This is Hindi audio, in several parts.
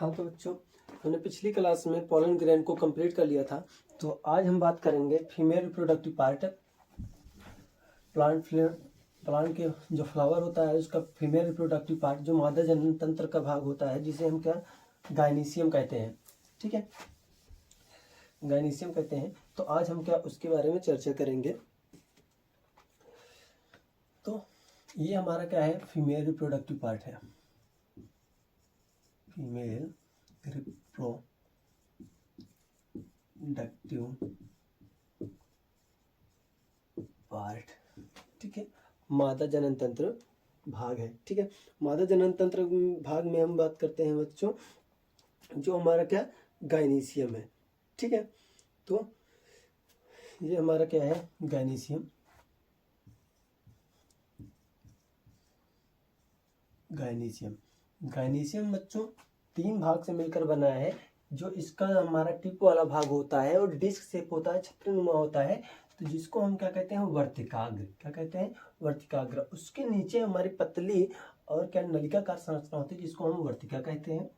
हाँ तो बच्चों, हमने पिछली क्लास में पोलन ग्रैंड को कंप्लीट कर लिया था। तो आज हम बात करेंगे फीमेल रिप्रोडक्टिव पार्ट। प्लांट के जो फ्लावर होता है उसका फीमेल रिप्रोडक्टिव पार्ट, जो मादा जनन तंत्र का भाग होता है, जिसे हम क्या गायनीसियम कहते हैं। ठीक है, गायनीसियम कहते हैं। तो आज हम क्या उसके बारे में चर्चा करेंगे। तो ये हमारा क्या है, फीमेल रिप्रोडक्टिव पार्ट है। फीमेल रिप्रोडक्टिव पार्ट, ठीक है, मादा जनन तंत्र भाग है। ठीक है, मादा जनन तंत्र भाग में हम बात करते हैं बच्चों, जो हमारा क्या गायनीसियम है। ठीक है, तो ये हमारा क्या है, गायनीसियम। गायनीसियम बच्चों 3 भाग से मिलकर बना है। जो इसका हमारा टिप वाला भाग होता है और डिस्क शेप होता है, छत्रनुमा होता है, तो जिसको हम क्या कहते हैं, वर्तिकाग्र। क्या कहते हैं, वर्तिकाग्र। उसके नीचे हमारी पतली और क्या नलिकाकार संरचना होती है, जिसको हम वर्तिका कहते हैं।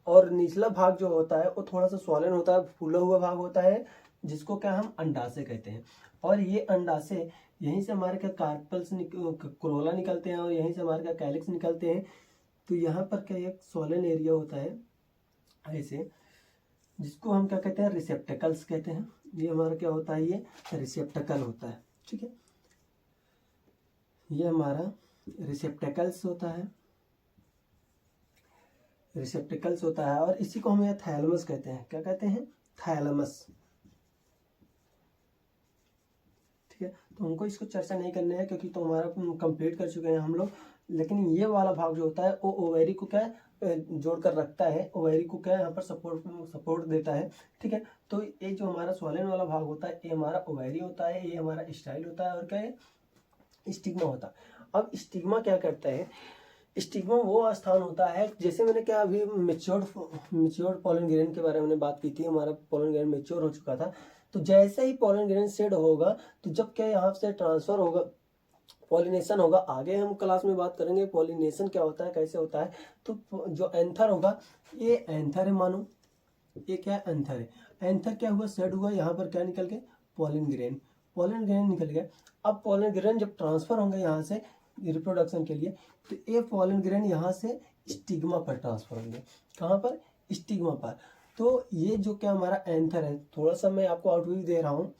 और निचला भाग जो होता है वो थोड़ा सा स्वॉलन होता है, फूला हुआ भाग होता है, जिसको क्या हम अंडाशय कहते हैं। और ये अंडाशय, यहीं से हमारे क्या कार्पल्स कोरोला निकलते हैं और यहीं से हमारे क्या कैलिक्स निकलते हैं। तो यहाँ पर क्या एक स्वॉलन एरिया होता है ऐसे, जिसको हम क्या कहते हैं, रिसेप्टेकल्स कहते हैं। ये हमारा क्या होता है, ये रिसेप्टेकल होता है। ठीक है, ये हमारा रिसेप्टेकल्स होता है, रिसेप्टिकल्स होता है। और इसी को हम थैलेमस कहते हैं। क्या कहते हैं, थैलेमस। ठीक है, तो हमको इसको चर्चा नहीं करना है, क्योंकि तो हमारा कंप्लीट कर चुके हैं हम लोग। लेकिन ये वाला भाग जो होता है वो ओवेरी को क्या जोड़ कर रखता है, ओवेरी को क्या यहाँ पर सपोर्ट देता है। ठीक है, तो ये जो हमारा स्वॉलन वाला भाग होता है, ये हमारा ओवेरी होता है, ये हमारा स्टाइल होता है, और क्या है, स्टिग्मा होता है। अब स्टिग्मा क्या करता है, स्टिग्मा वो स्थान होता है, जैसे मैंने क्या अभी मेच्योर्ड पोलन ग्रेन के बारे में बात की थी। हमारा पोलन ग्रेन मेच्योर हो चुका था। तो जैसे ही पोलन ग्रेन सेड होगा, तो जब क्या यहाँ से ट्रांसफर होगा, पॉलिनेशन होगा। आगे हम क्लास में बात करेंगे पॉलिनेशन क्या होता है, कैसे होता है। तो जो एंथर होगा, ये एंथर है, मानो ये क्या एंथर है। एंथर क्या हुआ, सेड हुआ, यहाँ पर क्या निकल गए, पोलन ग्रेन। पोलन ग्रेन निकल गया। अब पोलन ग्रेन जब ट्रांसफर होंगे यहाँ से रिप्रोडक्शन के लिए, तो ये पोलन ग्रेन यहाँ से स्टिग्मा पर ट्रांसफर होंगे। कहाँ पर, स्टिग्मा पर। तो ये जो क्या हमारा एंथर है, थोड़ा सा मैं आपको आउटव्यू दे रहा हूँ।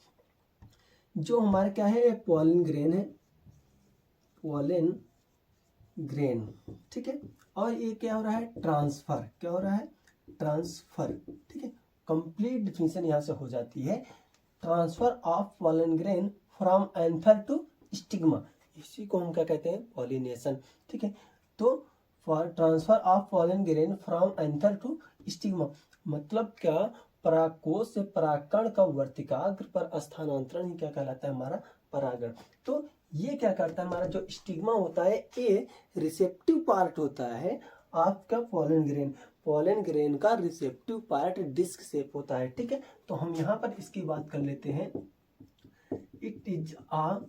जो हमारा क्या है, पोलन ग्रेन है, पोलन ग्रेन। ठीक है, और ये क्या हो रहा है, ट्रांसफर। क्या हो रहा है, ट्रांसफर। ठीक है, कंप्लीट डिफिनेशन यहाँ से हो जाती है, transfer of pollen grain from anther to stigma. इसी को हम क्या कहते हैं, पॉलिनेशन। ठीक है, तो transfer of pollen grain from anther to stigma मतलब क्या, परागकोश से परागकण का वर्तिकाग्र पर स्थानांतरण ही क्या कहलाता है, हमारा परागण। तो ये क्या करता है, हमारा जो स्टिग्मा होता है, ये रिसेप्टिव पार्ट होता है आपका पोलन ग्रेन। पोलन ग्रेन का रिसेप्टिव पार्ट डिस्क शेप होता है। ठीक है, तो हम यहाँ पर इसकी बात कर लेते हैं। It is a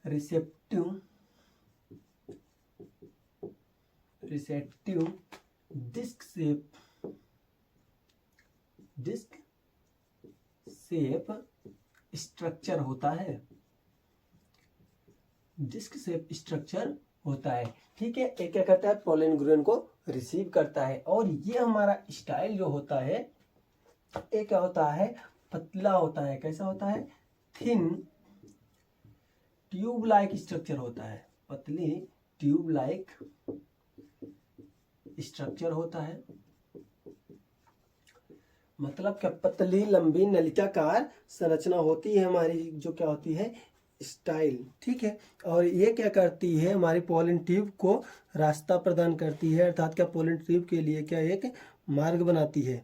receptive disc shape structure होता है, डिस्क शेप स्ट्रक्चर होता है। ठीक है, एक क्या करता है, पोलन ग्रेन को रिसीव करता है। और ये हमारा स्टाइल जो होता है, ये क्या होता है, पतला होता है। कैसा होता है, थिन ट्यूब लाइक स्ट्रक्चर होता है, पतली ट्यूब लाइक स्ट्रक्चर होता है। मतलब क्या, पतली लंबी नलिकाकार संरचना होती है हमारी, जो क्या होती है, स्टाइल। ठीक है, और ये क्या करती है, हमारी पोलन ट्यूब को रास्ता प्रदान करती है, अर्थात क्या पोलन ट्यूब के लिए क्या एक मार्ग बनाती है।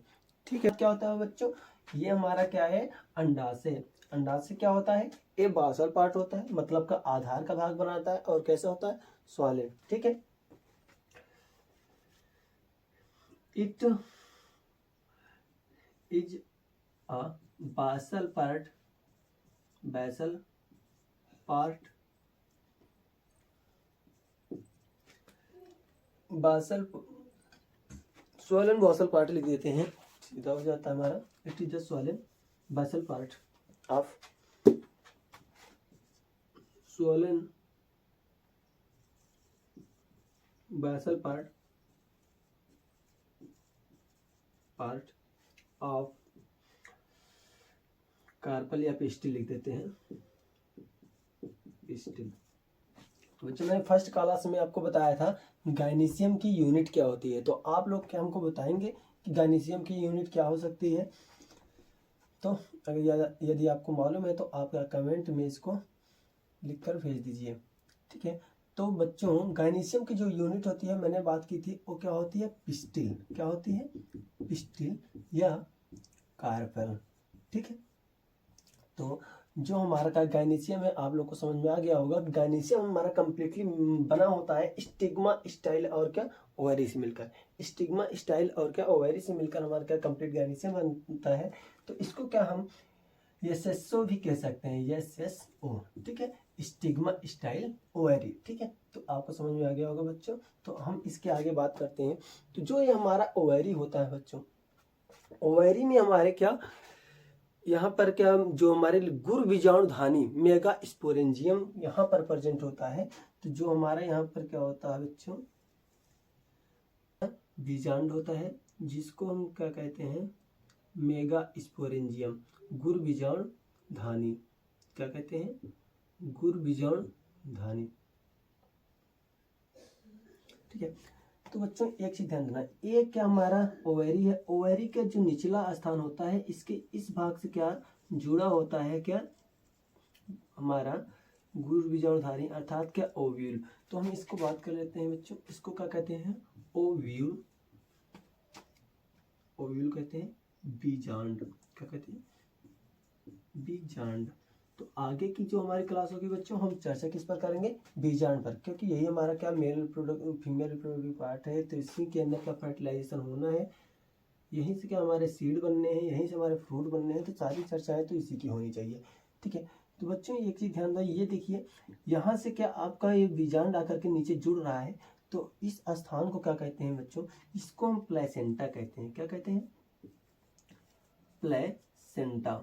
ठीक है, क्या होता है बच्चों, ये हमारा क्या है, अंडाशय। अंडाशय क्या होता है, ये बासल पार्ट होता है, मतलब का आधार का भाग बनाता है, और कैसा होता है, सॉलिड। ठीक है, it is a basal part swollen basal part लिख देते हैं, सीधा हो जाता है हमारा। It is the swollen basal part of swollen basal part of carpel या पिस्टिल लिख देते हैं, पिस्टिल। बच्चों मैंने फर्स्ट क्लास में आपको बताया था गाइनीशियम की यूनिट क्या होती है, तो आप लोग क्या हमको बताएंगे कि गाइनीशियम की यूनिट क्या हो सकती है। तो अगर यदि आपको मालूम है तो आप कमेंट में इसको लिखकर भेज दीजिए, ठीक है। तो बच्चों गाइनीशियम की जो यूनिट होती है मैंने बात की थी, वो क्या होती है, पिस्टिल। क्या होती है, पिस्टिल या कार्पल, ठीक है। तो जो हमारा का गाइनीशियम है आप लोग को समझ में आ गया होगा। गाइनीशियम हमारा कंप्लीटली बना होता है स्टिग्मा स्टाइल और क्या ओवरी से मिलकर। स्टिग्मा स्टाइल और क्या ओवरी से मिलकर हमारा क्या कंप्लीट गाइनीशियम बनता है। तो इसको क्या हम एसएसओ भी कह सकते हैं, एसएसओ, ठीक है, स्टिग्मा स्टाइल ओवरी, ठीक है। तो आपको समझ में आ गया होगा बच्चों। तो हम इसके आगे बात करते हैं। तो जो ये हमारा ओवरी होता है बच्चों, ओवरी में हमारे क्या यहाँ पर क्या जो हमारे गुर बीजाणुधानी मेगा स्पोरेंजियम यहाँ पर प्रेजेंट होता है। तो जो हमारा यहाँ पर क्या होता है बच्चों, बीजांड होता है जिसको हम क्या कहते हैं, मेगा स्पोरेंजियम, गुर बीजाणुधानी, क्या कहते हैं, गुर बीजाणुधानी, ठीक है। तो बच्चों एक चीज ध्यान देना, ये क्या हमारा ओवरी है, ओवरी का जो निचला स्थान होता है इसके इस भाग से क्या जुड़ा होता है, क्या हमारा गुर बीजाणुधारी अर्थात क्या ओव्यूल। तो हम इसको बात कर लेते हैं बच्चों, इसको क्या कहते हैं, ओव्यूल, ओव्यूल कहते हैं, बीजांड, क्या कहते हैं, बीजांड। तो आगे की जो हमारी क्लास होगी बच्चों हम चर्चा किस पर करेंगे, बीजांड पर, क्योंकि यही हमारा क्या male product female reproductive part है। तो इसी के अंदर क्या फर्टिलाइजेशन होना है, यहीं से क्या हमारे सीड बनने हैं, यहीं से हमारे फ्रूट बनने हैं। तो सारी चर्चाएं तो इसी की होनी चाहिए, ठीक है। तो बच्चों एक चीज ध्यान दें, ये देखिए यहाँ से क्या आपका ये बीजांड आकर के नीचे जुड़ रहा है। तो इस स्थान को क्या कहते हैं बच्चों, इसको हम प्लेसेंटा कहते हैं। क्या कहते हैं, प्लेसेंटा,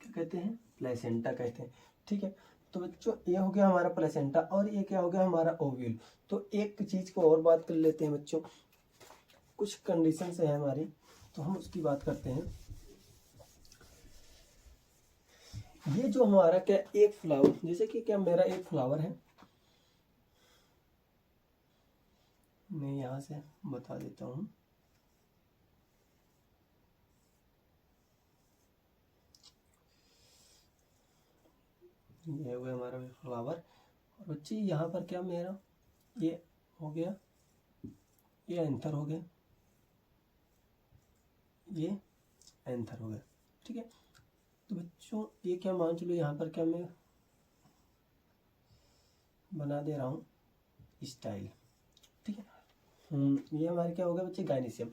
क्या कहते हैं, प्लेसेंटा कहते हैं, ठीक है। तो बच्चों ये हो गया हमारा प्लेसेंटा और ये क्या हो गया हमारा ओव्यूल। तो एक चीज को और बात कर लेते हैं बच्चों, कुछ कंडीशन है हमारी, तो हम उसकी बात करते हैं। ये जो हमारा क्या एक फ्लावर, जैसे कि क्या मेरा एक फ्लावर है, मैं यहां से बता देता हूं। ये हो गया हमारा फ्लावर और बच्चे यहाँ पर क्या मेरा ये हो गया, ये एंथर हो गया, ये एंथर हो गया, ठीक है। तो बच्चों ये क्या मान चलो यहाँ पर क्या मैं बना दे रहा हूँ स्टाइल, ठीक है। ये हमारे क्या हो गया बच्चे, गाइनीशियम।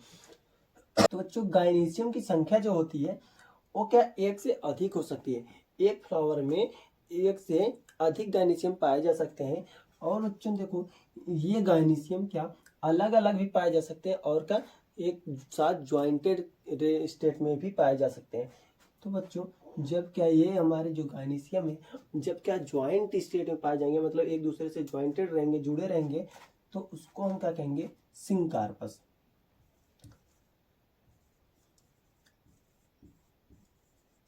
तो बच्चों गाइनीशियम की संख्या जो होती है वो क्या एक से अधिक हो सकती है, एक फ्लावर में एक से अधिक गाइनीशियम पाए जा सकते हैं। और बच्चों देखो ये गाइनीशियम क्या अलग अलग भी पाए जा सकते हैं और क्या एक साथ ज्वाइंटेड स्टेट में भी पाए जा सकते हैं। तो बच्चों जब क्या ये हमारे जो गाइनीशियम है जब क्या ज्वाइंट स्टेट में पाए जाएंगे, मतलब एक दूसरे से ज्वाइंटेड रहेंगे, जुड़े रहेंगे, तो उसको हम क्या कहेंगे, सिंकार्पस।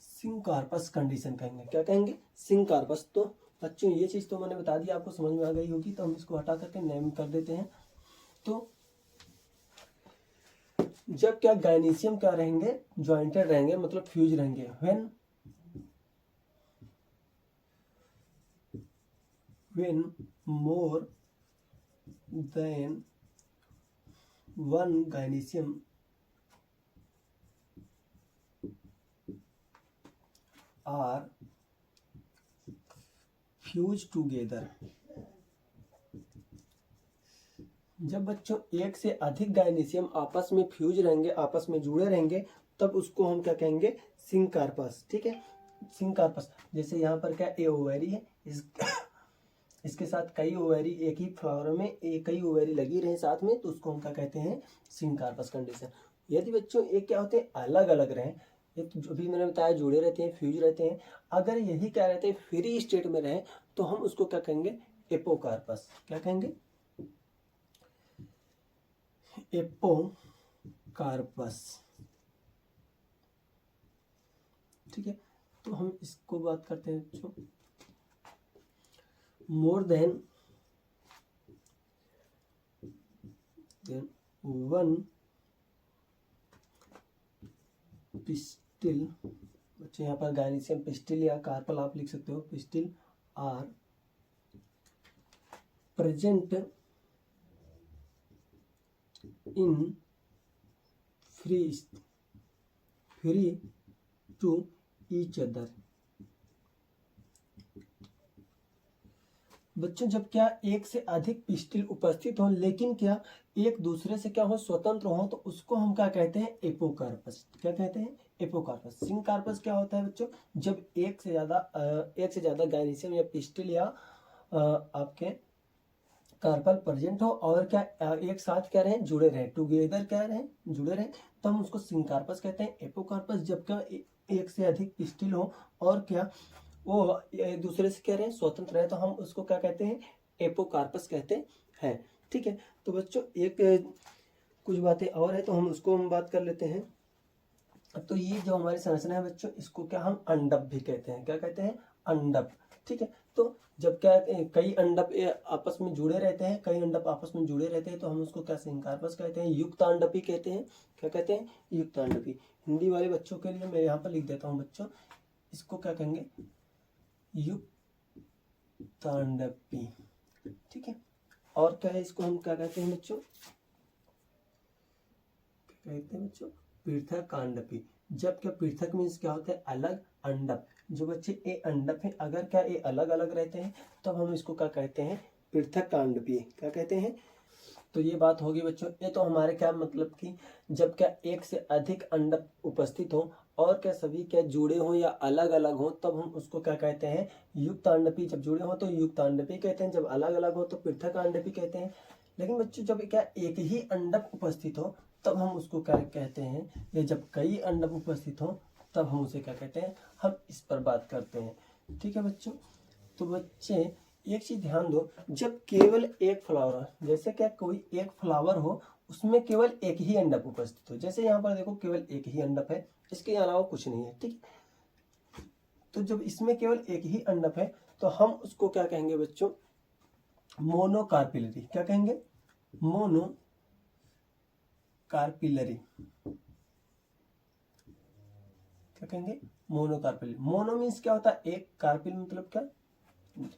सिंकार्पस कंडीशन कहेंगे, क्या कहेंगे, सिंकार्पस। तो बच्चों ये चीज तो मैंने बता दी, आपको समझ में आ गई होगी। तो हम इसको हटा करके नेम कर देते हैं। तो जब क्या गाइनीशियम क्या रहेंगे, ज्वाइंटेड रहेंगे, मतलब फ्यूज रहेंगे, when more than one gynoecium are fused together। जब बच्चों एक से अधिक गाइनीशियम आपस में फ्यूज रहेंगे, आपस में जुड़े रहेंगे, तब उसको हम क्या कहेंगे, सिंकार्पस, ठीक है, सिंकार्पस। जैसे यहाँ पर क्या ए ओवरी है, इसके साथ कई ओवेरी एक ही फ्लावर में कई ओवेरी लगी रहे साथ में, तो उसको हम क्या कहते हैं, सिंकार्पस कंडीशन। यदि बच्चों एक क्या होते हैं, अलग अलग रहे, एक जो भी मैंने बताया जुड़े रहते हैं, फ्यूज रहते हैं, अगर यही क्या रहते हैं फ्री स्टेट में रहे, तो हम उसको क्या कहेंगे, एपोकार्पस। क्या कहेंगे, एपोकार्पस। ठीक है, तो हम इसको बात करते हैं बच्चों, मोर देन वन पिस्टिल। बच्चे यहाँ पर गायनीशियम पिस्टिल या कार्पल आप लिख सकते हो, pistil are present in free to each other. बच्चों जब क्या एक से अधिक पिस्टिल उपस्थित हो, लेकिन क्या एक दूसरे से क्या हो, स्वतंत्र हो, तो उसको हम क्या कहते हैं, एपोकार्पस। क्या कहते हैं, एपोकार्पस। सिंकार्पस क्या होता है बच्चों, जब एक से ज्यादा गायनीशियम या पिस्टिल या आपके कार्पल प्रेजेंट हो और क्या एक साथ क्या रहे, जुड़े रहे, टुगेदर क्या रहे, जुड़े रहे, तो हम उसको सिंकार्पस कहते हैं। एपोकार्पस जब क्या एक से अधिक पिस्टिल हो और क्या वो एक दूसरे से क्या रहे, स्वतंत्र रहे, तो हम उसको क्या कहते हैं, एपोकार्पस कहते हैं। ठीक है, तो बच्चों एक कुछ बातें और है, तो हम उसको हम बात कर लेते हैं। तो ये जो हमारी संरचना है बच्चों, इसको क्या हम अंडप भी कहते हैं। क्या कहते हैं, अंडप। ठीक है, तो जब क्या कई अंडप आपस में जुड़े रहते हैं, कई अंडप आपस में जुड़े रहते हैं, तो हम उसको क्या सिंकार्पस कहते हैं, युक्तांडपी कहते हैं। क्या कहते हैं, युक्तांडपी। हिंदी वाले बच्चों के लिए मैं यहाँ पर लिख देता हूँ बच्चों, इसको क्या कहेंगे, युक्तांडपी। ठीक है, और क्या है, इसको हम क्या कहते हैं बच्चों, क्या कहते हैं बच्चों, पृथकांडपी। जब क्या पृथक मीन्स क्या होता है, अलग, अंडप। जो बच्चे ए अंडप है, अगर क्या ये अलग अलग रहते हैं, तब हम इसको क्या कहते हैं, पृथकांडपी। क्या कहते हैं, तो ये बात होगी बच्चों। ये तो हमारे क्या मतलब कि जब क्या एक से अधिक अंडप उपस्थित हो और क्या सभी क्या जुड़े हो या अलग अलग हो, तब हम उसको क्या कहते हैं, युक्तांडपी। जब जुड़े हो तो युक्तांडपी कहते हैं, जब अलग अलग हो तो पृथकांडपी कहते हैं। लेकिन बच्चों जब क्या एक ही अंडप उपस्थित हो, तब हम उसको क्या कहते हैं, या जब कई अंडप उपस्थित हो, तब हम उसे क्या कहते हैं, हम इस पर बात करते हैं। ठीक है बच्चों, तो बच्चे एक चीज ध्यान दो, जब केवल एक फ्लावर, जैसे क्या कोई एक फ्लावर हो, उसमें केवल एक ही अंडप उपस्थित हो, जैसे यहाँ पर देखो केवल एक ही अंडप है, इसके अलावा कुछ नहीं है। ठीक है, तो जब इसमें केवल एक ही अंडप है, तो हम उसको क्या कहेंगे बच्चों, मोनोकार्पिलरी। क्या कहेंगे, मोनोकार्पिलरी। क्या कहेंगे, मोनोकार्पिल। मोनो मीन्स क्या होता है, एक, कार्पिल मतलब क्या,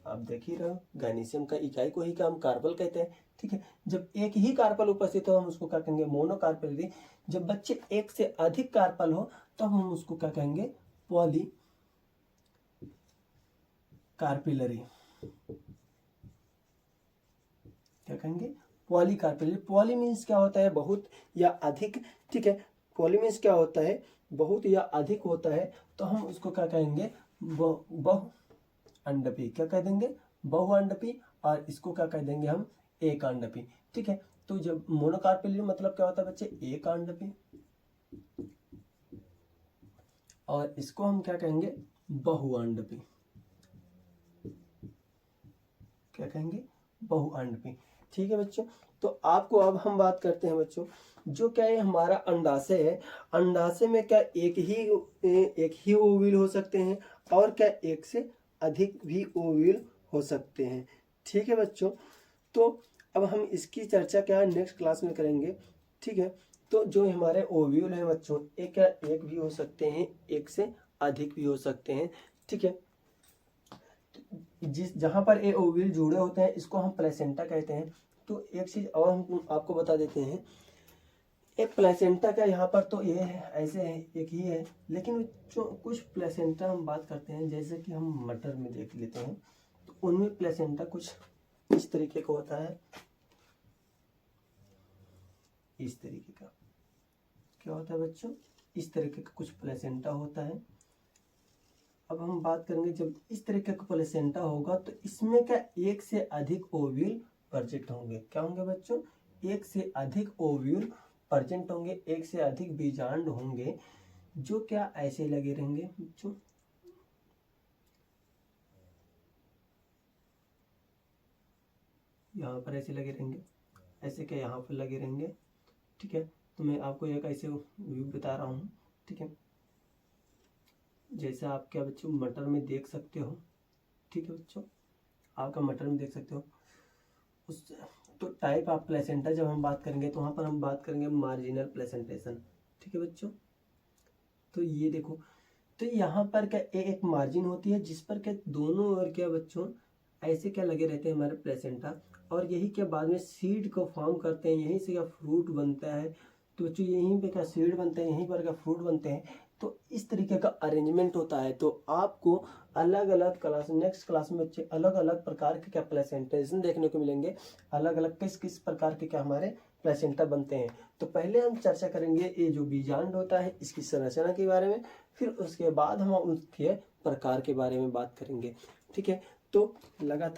आप देख ही रहे हो, गायनीशियम का इकाई को ही क्या हम कार्पल कहते हैं। ठीक है, जब एक ही कार्पल उपस्थित हो, हम उसको क्या कहेंगे, मोनोकार्पिलरी। जब बच्चे एक से अधिक कार्पल हो, तो हम उसको क्या कहेंगे, पॉली कार्पिलरी। क्या कहेंगे, पॉली कार्पिलरी। पॉली मीन्स क्या होता है, बहुत या अधिक। ठीक है, पॉली मीन्स क्या होता है, बहुत या अधिक होता है, तो हम उसको क्या कहेंगे, बहु अंडपी। क्या कह देंगे, बहुअंडपी। और इसको क्या कह देंगे हम, एक अंडपी। ठीक है, तो जब मोनोकार्पिलरी मतलब क्या होता है बच्चे, एक अंडपी, और इसको हम क्या कहेंगे, बहुअंडपी। क्या कहेंगे, बहुअंडपी। ठीक है बच्चों, तो आपको अब हम बात करते हैं बच्चों, जो क्या है हमारा अंडाशय है, अंडाशय में क्या एक ही ओव्यूल हो सकते हैं, और क्या एक से अधिक भी ओव्यूल हो सकते हैं। ठीक है बच्चों, तो अब हम इसकी चर्चा क्या नेक्स्ट क्लास में करेंगे। ठीक है, तो जो हमारे ओव्यूल हैं बच्चों, एक भी हो सकते हैं, एक से अधिक भी हो सकते हैं। ठीक है, जहां पर ए ओव्यूल जुड़े होते हैं, इसको हम प्लेसेंटा कहते हैं। तो एक चीज और हम आपको बता देते हैं, एक प्लेसेंटा का यहाँ पर तो ये है, ऐसे है, एक ही है, लेकिन जो कुछ प्लेसेंटा हम बात करते हैं, जैसे कि हम मटर में देख लेते हैं, तो उनमें प्लेसेंटा कुछ इस तरीके का होता है, इस तरीके का। क्या होता है बच्चों, इस तरीके का कुछ प्लेसेंटा होता है। अब हम बात करेंगे जब इस तरीके का प्लेसेंटा होगा तो इसमें क्या एक से अधिक ओव्यूल प्रेजेंट होंगे। क्या होंगे बच्चों? एक से अधिक ओव्यूल प्रेजेंट होंगे, एक से अधिक बीजांड होंगे, जो क्या ऐसे लगे रहेंगे बच्चों, यहाँ पर ऐसे लगे रहेंगे, ऐसे क्या यहाँ पर लगे रहेंगे। ठीक है, तो मैं आपको एक ऐसे व्यू बता रहा हूँ। ठीक है, जैसे आप क्या बच्चों मटर में देख सकते हो। ठीक है बच्चों, आपका मटर में देख सकते हो उस तो टाइप ऑफ प्लेसेंटा जब हम बात करेंगे तो वहाँ पर हम बात करेंगे मार्जिनल प्लेसेंटेशन। ठीक है बच्चों, तो ये देखो, तो यहाँ पर क्या एक मार्जिन होती है जिस पर क्या दोनों ओर क्या बच्चों ऐसे क्या लगे रहते हैं हमारे प्लेसेंटा, और यही क्या बाद में सीड को फॉर्म करते हैं, यहीं से क्या फ्रूट बनता है। तो बच्चों यहीं पे क्या सीड बनते हैं, यहीं पर क्या फ्रूट बनते हैं। तो इस तरीके का अरेंजमेंट होता है। तो आपको अलग अलग क्लास, नेक्स्ट क्लास में बच्चे अलग अलग प्रकार के क्या प्लेसेंटेशन देखने को मिलेंगे, अलग अलग किस किस प्रकार के क्या हमारे प्लेसेंटा बनते हैं। तो पहले हम चर्चा करेंगे ये जो बीजांड होता है इसकी संरचना के बारे में, फिर उसके बाद हम उसके प्रकार के बारे में बात करेंगे। ठीक है, तो लगातार